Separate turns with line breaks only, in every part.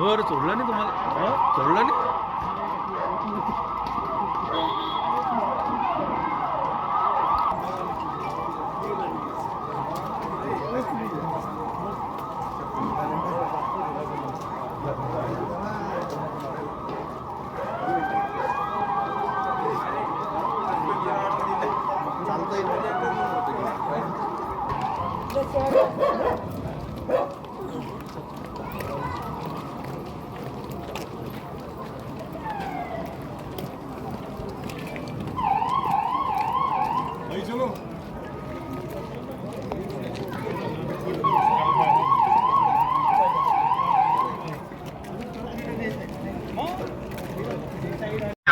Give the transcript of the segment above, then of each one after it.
वर सोडलं नाही तुम्हाला? सोडलं नाही?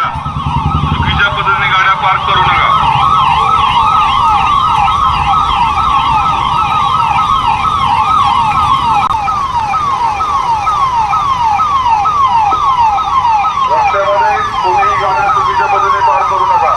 चुकीच्या पद्धतीने गाड्या पार्क करू नका. रस्त्यामध्ये कोणीही गाड्या चुकीच्या पद्धतीने पार्क करू नका.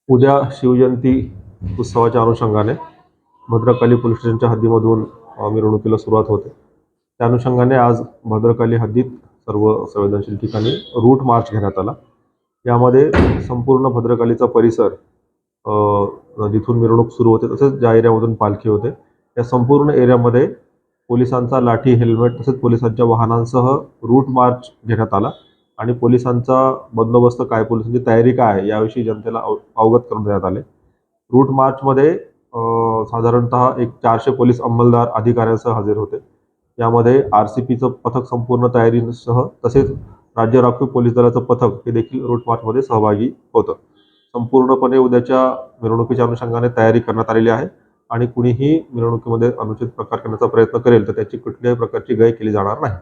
उद्या शिवजयंती उत्सवाच्या अनुषंगाने भद्रकाली पोलीस स्टेशनच्या हद्दीमधून मिरवणुकीला सुरुवात होते. त्या अनुषंगाने आज भद्रकाली हद्दीत सर्व संवेदनशील ठिकाणी रूट मार्च घेण्यात आला. यामध्ये संपूर्ण भद्रकालीचा परिसर जिथून मिरवणूक सुरू होते तसेच ज्या एरियामधून पालखी होते या संपूर्ण एरियामध्ये पोलिसांचा लाठी, हेल्मेट तसेच पोलिसांच्या वाहनांसह रूट मार्च घेण्यात आला आणि पोलिसांचा बंदोबस्त काय, पोलिसांची तयारी काय आहे याविषयी जनतेला अवगत करून देण्यात आले. रूट मार्चमध्ये साधारणतः एक 400 पोलीस अंमलदार अधिकाऱ्यांसह हजर होते. यामध्ये RCPचं पथक संपूर्ण तयारीसह तसेच राज्य राखीव पोलीस दलाचं पथक हे देखील रूट मार्चमध्ये सहभागी होतं. संपूर्णपणे उद्याच्या मिरवणुकीच्या अनुषंगाने तयारी करण्यात आलेली आहे आणि कुणीही मिरवणुकीमध्ये अनुचित प्रकार करण्याचा प्रयत्न करेल तर त्याची कुठल्याही प्रकारची गय केली जाणार नाही.